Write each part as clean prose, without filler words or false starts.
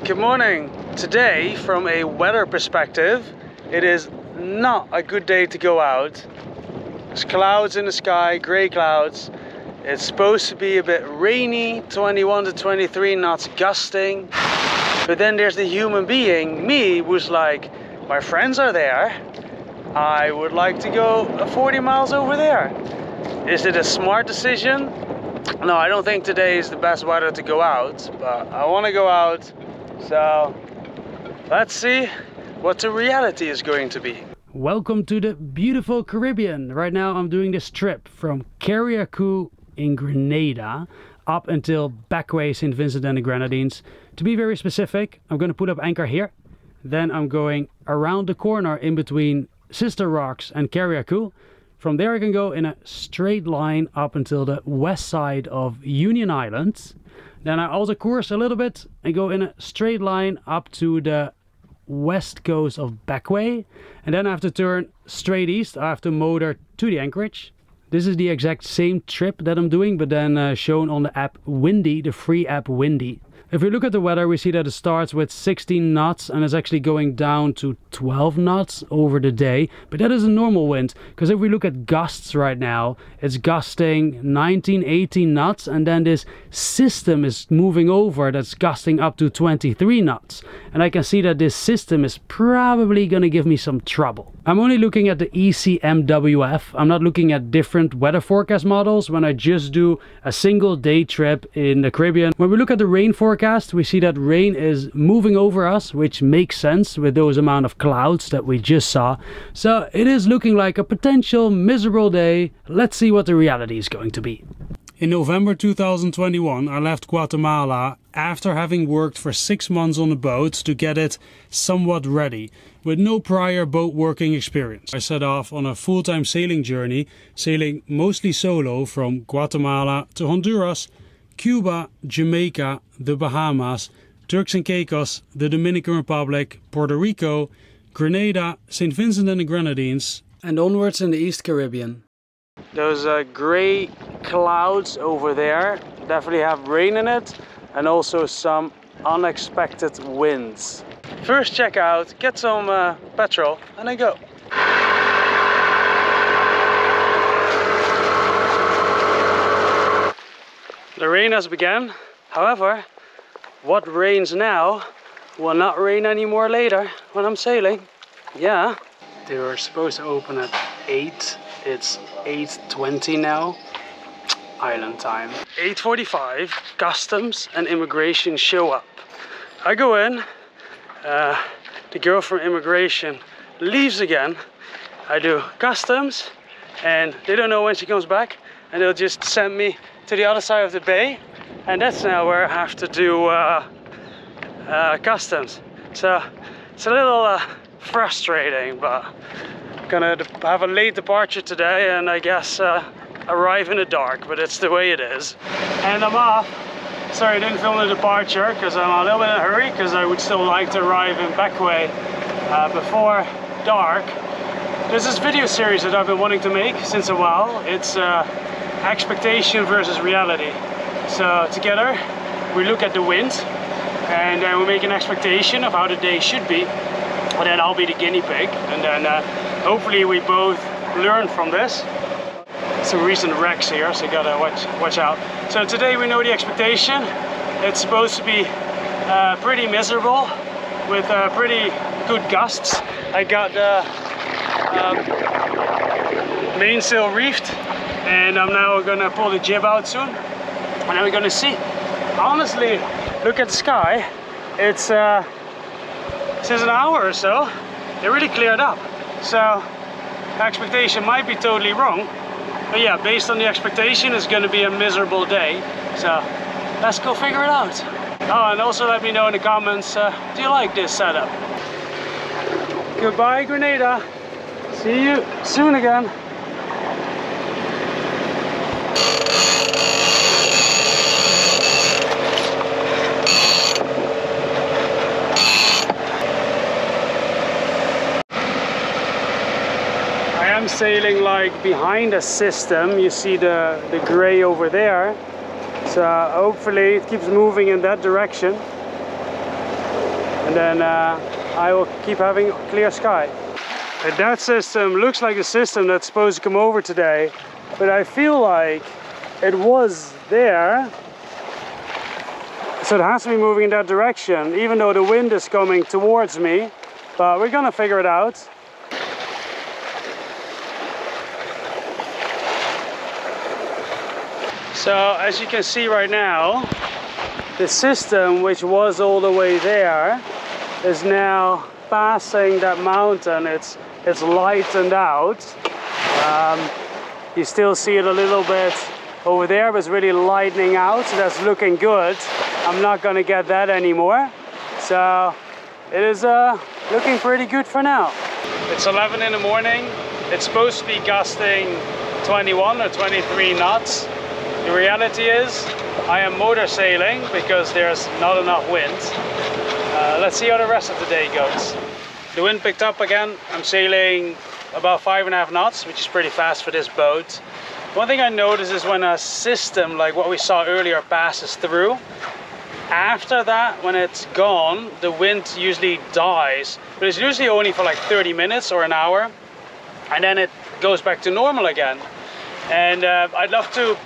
Good morning. Today, from a weather perspective, it is not a good day to go out. There's clouds in the sky, grey clouds. It's supposed to be a bit rainy, 21 to 23 knots gusting. But then there's the human being, me, who's like, my friends are there. I would like to go 40 miles over there. Is it a smart decision? No, I don't think today is the best weather to go out, but I want to go out. So let's see what the reality is going to be. Welcome to the beautiful Caribbean. Right now I'm doing this trip from Carriacou in Grenada up until Backway, St. Vincent and the Grenadines. To be very specific, I'm going to put up anchor here. Then I'm going around the corner in between Sister Rocks and Carriacou. From there I can go in a straight line up until the west side of Union Island. Then I alter course a little bit and go in a straight line up to the west coast of Backway. And then I have to turn straight east. I have to motor to the anchorage. This is the exact same trip that I'm doing, but then shown on the app Windy, the free app Windy. If we look at the weather, we see that it starts with 16 knots and is actually going down to 12 knots over the day. But that is a normal wind, because if we look at gusts right now, it's gusting 19, 18 knots, and then this system is moving over that's gusting up to 23 knots. And I can see that this system is probably going to give me some trouble. I'm only looking at the ECMWF. I'm not looking at different weather forecast models when I just do a single day trip in the Caribbean. When we look at the rain forecast, we see that rain is moving over us, which makes sense with those amount of clouds that we just saw. So it is looking like a potential miserable day. Let's see what the reality is going to be. In November 2021, I left Guatemala after having worked for 6 months on a boat to get it somewhat ready, with no prior boat working experience. I set off on a full-time sailing journey, sailing mostly solo from Guatemala to Honduras, Cuba, Jamaica, the Bahamas, Turks and Caicos, the Dominican Republic, Puerto Rico, Grenada, St. Vincent and the Grenadines, and onwards in the East Caribbean. Those grey clouds over there definitely have rain in it, and also some unexpected winds. First check out, get some petrol, and then go. The rain has begun. However, what rains now will not rain anymore later when I'm sailing. Yeah, they were supposed to open at 8. It's 8:20 now. Island time. 8:45, customs and immigration show up. I go in, the girl from immigration leaves again. I do customs and they don't know when she comes back, and they'll just send me to the other side of the bay, and that's now where I have to do customs. So it's a little frustrating, but I'm gonna have a late departure today and I guess arrive in the dark, but it's the way it is. And I'm off. Sorry I didn't film the departure because I'm a little bit in a hurry, because I would still like to arrive in Backway before dark. There's this video series that I've been wanting to make since a while. It's expectation versus reality. So together we look at the wind and then we make an expectation of how the day should be, and then I'll be the guinea pig, and then hopefully we both learn from this. Some recent wrecks here, so you gotta watch out. So today we know the expectation. It's supposed to be pretty miserable with pretty good gusts. I got the mainsail reefed, and I'm now gonna pull the jib out soon, and then we're gonna see. Honestly, look at the sky. It's since an hour or so, it really cleared up. So expectation might be totally wrong, but yeah, based on the expectation, it's going to be a miserable day. So let's go figure it out. Oh, and also let me know in the comments, do you like this setup? Goodbye, Grenada. See you soon again. I'm sailing like behind a system. You see the gray over there. So hopefully it keeps moving in that direction. and then I will keep having clear sky. And that system looks like the system that's supposed to come over today, but I feel like it was there, so it has to be moving in that direction, even though the wind is coming towards me. But we're gonna figure it out. So as you can see right now, the system, which was all the way there, is now passing that mountain. It's lightened out. You still see it a little bit over there, but it's really lightening out, so that's looking good. I'm not gonna get that anymore. So it is looking pretty good for now. It's 11 in the morning. It's supposed to be gusting 21 or 23 knots. The reality is I am motor sailing because there's not enough wind. Let's see how the rest of the day goes. The wind picked up again. I'm sailing about 5.5 knots, which is pretty fast for this boat. One thing I notice is when a system like what we saw earlier passes through, after that, when it's gone, the wind usually dies, but it's usually only for like 30 minutes or an hour, and then it goes back to normal again. And I'd love to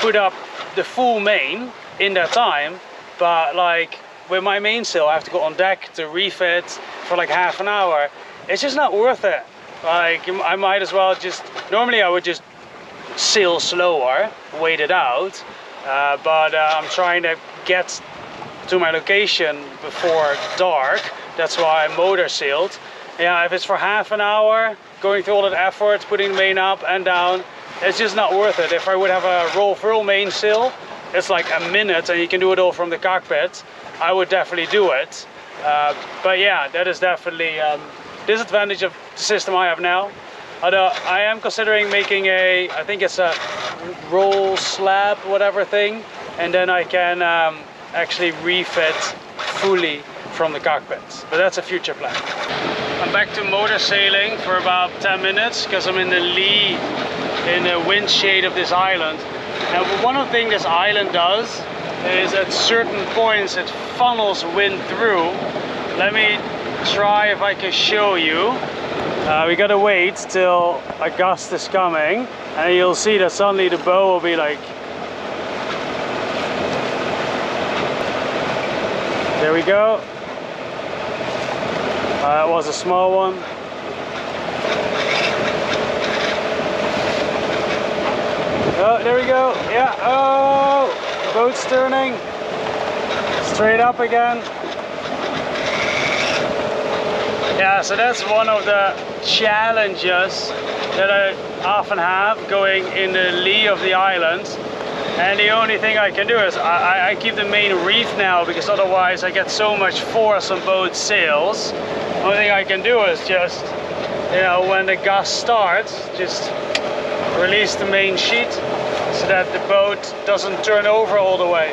put up the full main in that time, but like with my mainsail I have to go on deck to refit for like half an hour. It's just not worth it. Like I might as well just, normally I would just sail slower, wait it out, but I'm trying to get to my location before dark. That's why I motor sailed. Yeah, if it's for half an hour, going through all that effort, putting the main up and down, it's just not worth it. If I would have a roll mainsail, it's like a minute and you can do it all from the cockpit, I would definitely do it. But yeah, that is definitely disadvantage of the system I have now. Although I am considering making I think it's a roll slab, whatever thing, and then I can actually refit fully from the cockpit. But that's a future plan. I'm back to motor sailing for about 10 minutes because I'm in the lee, in the wind shade of this island. Now, one of the things this island does is at certain points it funnels wind through. Let me try if I can show you. We gotta wait till a gust is coming, and you'll see that suddenly the bow will be like, there we go. That was a small one. Oh, there we go. Yeah. Oh, the boat's turning. Straight up again. Yeah, so that's one of the challenges that I often have going in the lee of the island. And the only thing I can do is I keep the main reef now, because otherwise I get so much force on both sails. The only thing I can do is just, you know, when the gust starts, just release the main sheet so that the boat doesn't turn over all the way.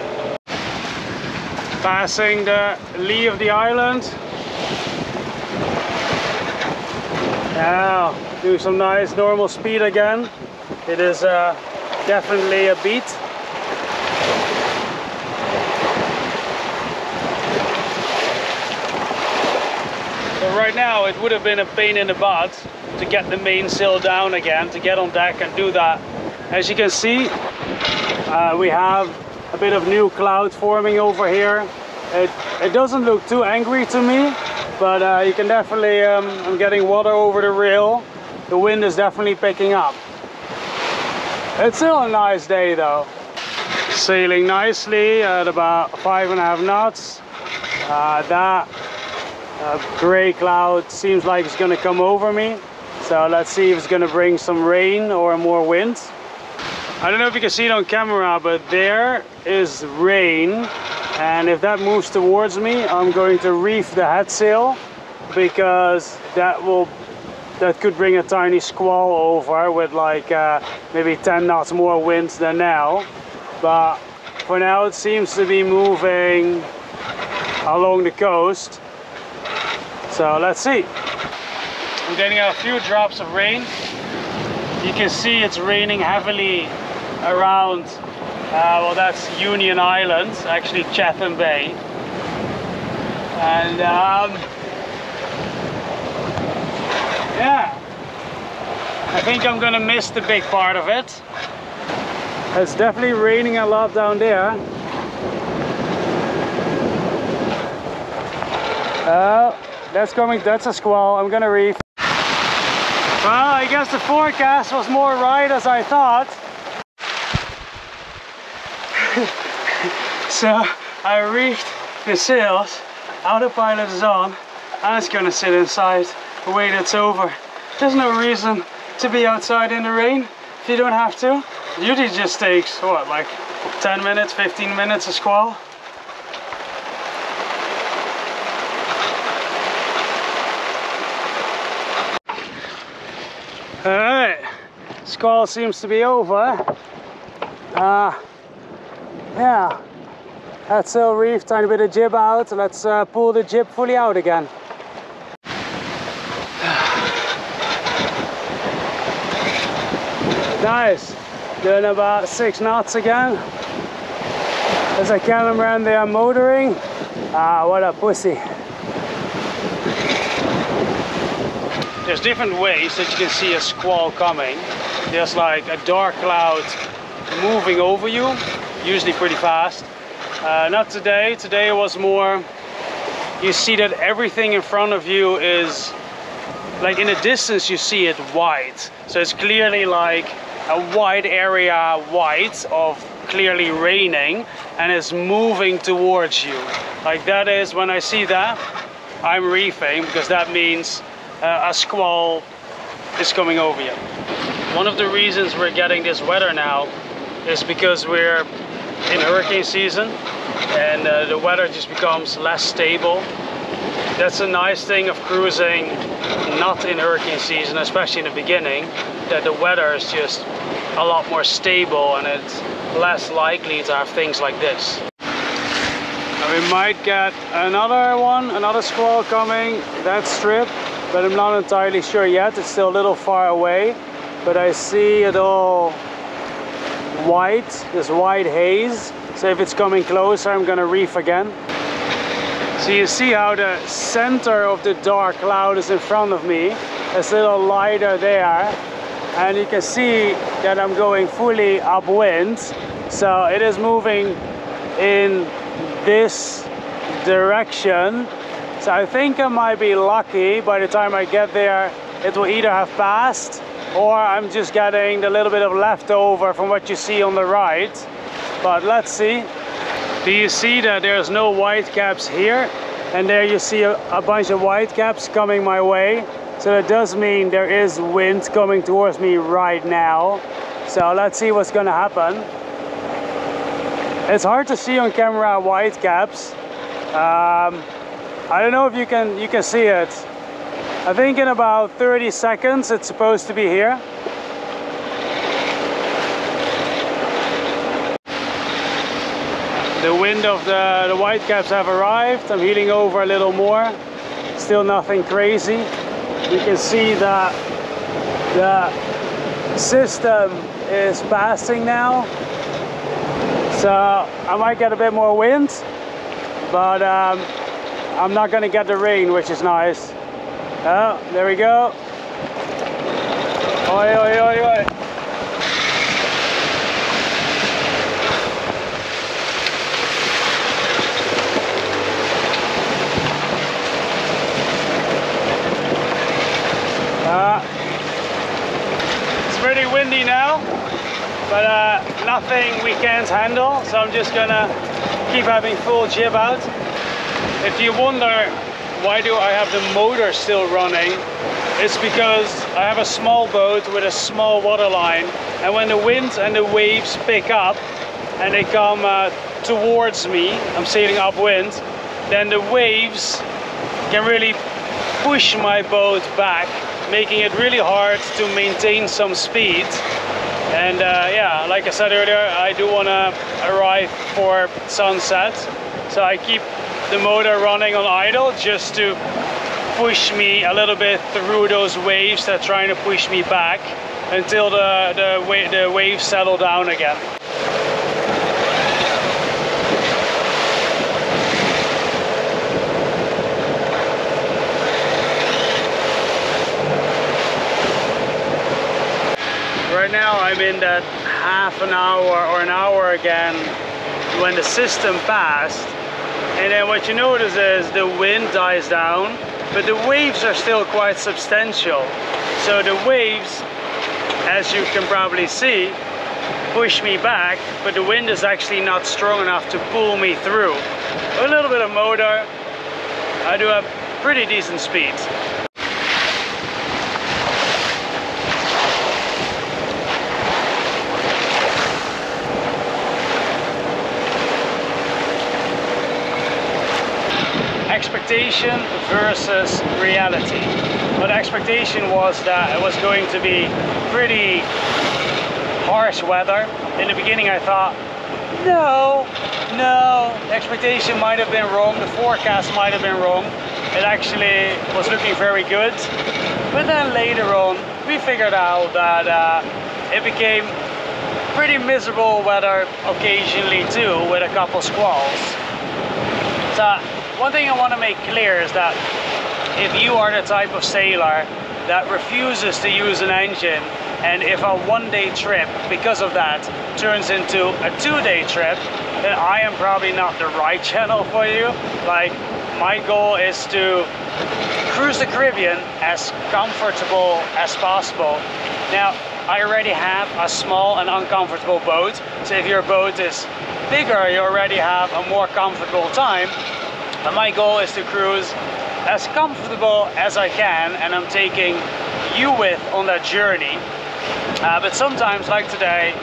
Passing the lee of the island. Now, do some nice normal speed again. It is definitely a beat. So right now it would have been a pain in the butt to get the mainsail down again, to get on deck and do that. As you can see, we have a bit of new cloud forming over here. It doesn't look too angry to me, but you can definitely, I'm getting water over the rail. The wind is definitely picking up. It's still a nice day though. Sailing nicely at about 5.5 knots. That gray cloud seems like it's gonna come over me. So let's see if it's gonna bring some rain or more wind. I don't know if you can see it on camera, but there is rain. And if that moves towards me, I'm going to reef the head sail, because that could bring a tiny squall over with like maybe 10 knots more wind than now. But for now it seems to be moving along the coast. So let's see. I'm getting a few drops of rain. You can see it's raining heavily around, well, that's Union Island, actually Chatham Bay. And yeah, I think I'm gonna miss the big part of it. It's definitely raining a lot down there. Oh, that's a squall. I'm gonna reef. Well, I guess the forecast was more right as I thought. So I reefed the sails, autopilot is on, I'm just gonna sit inside the way that's over. There's no reason to be outside in the rain if you don't have to. It usually just takes, what, like 10 minutes, 15 minutes a squall. Alright, squall seems to be over. Yeah, that's sail reef, tiny bit of jib out. Let's pull the jib fully out again. Nice, doing about 6 knots again. There's a catamaran there motoring. Ah, what a pussy. There's different ways that you can see a squall coming. There's like a dark cloud moving over you, usually pretty fast. Not today. Today it was more, you see that everything in front of you is, like in the distance you see it white. So it's clearly like a wide area white of clearly raining, and it's moving towards you. Like that is, when I see that, I'm reefing, because that means a squall is coming over you. One of the reasons we're getting this weather now is because we're in hurricane season, and the weather just becomes less stable. That's a nice thing of cruising not in hurricane season, especially in the beginning, that the weather is just a lot more stable and it's less likely to have things like this. And we might get another squall coming that strip, but I'm not entirely sure yet. It's still a little far away, but I see it all white, this white haze. So if it's coming closer, I'm gonna reef again. So you see how the center of the dark cloud is in front of me. It's a little lighter there, and you can see that I'm going fully upwind. So it is moving in this direction. So I think I might be lucky. By the time I get there, it will either have passed, or I'm just getting a little bit of leftover from what you see on the right. But let's see. Do you see that there's no white caps here? And there you see a bunch of white caps coming my way. So that does mean there is wind coming towards me right now. So let's see what's gonna happen. It's hard to see on camera white caps. I don't know if you can see it. I think in about 30 seconds it's supposed to be here. The wind of the white caps have arrived. I'm heeling over a little more. Still nothing crazy. You can see that the system is passing now. So I might get a bit more wind, but I'm not going to get the rain, which is nice. Oh, there we go. Oi, oi, oi, oi. It's pretty windy now, but nothing we can't handle, so I'm just gonna keep having full jib out. If you wonder why do I have the motor still running, it's because I have a small boat with a small water line, and when the wind and the waves pick up and they come towards me, I'm sailing upwind, then the waves can really push my boat back, making it really hard to maintain some speed. And yeah, like I said earlier, I do want to arrive for sunset, so I keep the motor running on idle just to push me a little bit through those waves that are trying to push me back until the waves settle down again. now I'm in that half an hour or an hour again when the system passed. And then what you notice is the wind dies down, but the waves are still quite substantial. So the waves, as you can probably see, push me back, but the wind is actually not strong enough to pull me through. A little bit of motor, I do have pretty decent speeds. Expectation versus reality. Well, the expectation was that it was going to be pretty harsh weather. In the beginning I thought, no, the expectation might have been wrong, the forecast might have been wrong. It actually was looking very good. But then later on we figured out that it became pretty miserable weather occasionally too, with a couple squalls. So one thing I want to make clear is that if you are the type of sailor that refuses to use an engine, and if a one-day trip because of that turns into a two-day trip, then I am probably not the right channel for you. Like, my goal is to cruise the Caribbean as comfortable as possible. Now, I already have a small and uncomfortable boat, so if your boat is bigger, you already have a more comfortable time. And my goal is to cruise as comfortable as I can, and I'm taking you with on that journey. But sometimes, like today,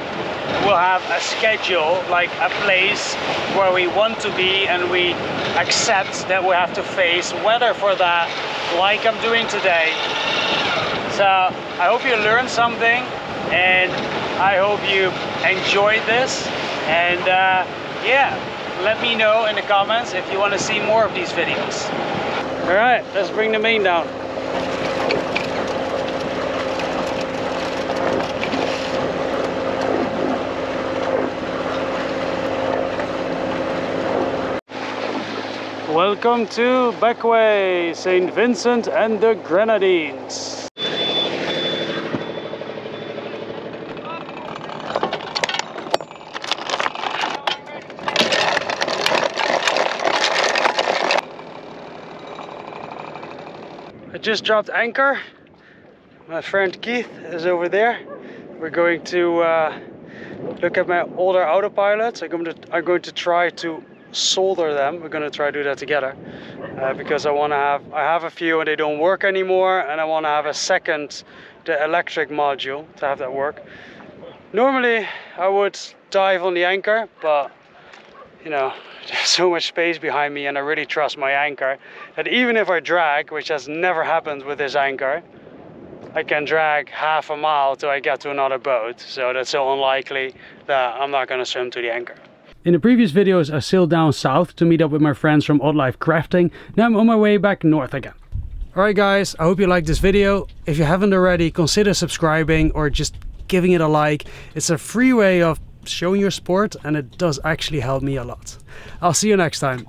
we'll have a schedule, like a place where we want to be, and we accept that we have to face weather for that, like I'm doing today. So I hope you learned something, and I hope you enjoyed this. And yeah, let me know in the comments if you want to see more of these videos. All right, let's bring the main down. Welcome to Backway, St. Vincent and the Grenadines. I just dropped anchor. My friend Keith is over there. We're going to look at my older autopilots. I'm going to try to solder them. We're going to try to do that together because I have a few and they don't work anymore, and I want to have a second, the electric module, to have that work. Normally I would dive on the anchor, but you know, there's so much space behind me and I really trust my anchor that even if I drag, which has never happened with this anchor, I can drag half a mile till I get to another boat. So that's so unlikely that I'm not going to swim to the anchor. In the previous videos I sailed down south to meet up with my friends from Odd Life Crafting. Now I'm on my way back north again. Alright guys, I hope you liked this video. If you haven't already, consider subscribing or just giving it a like. It's a free way of showing your support and it does actually help me a lot. I'll see you next time.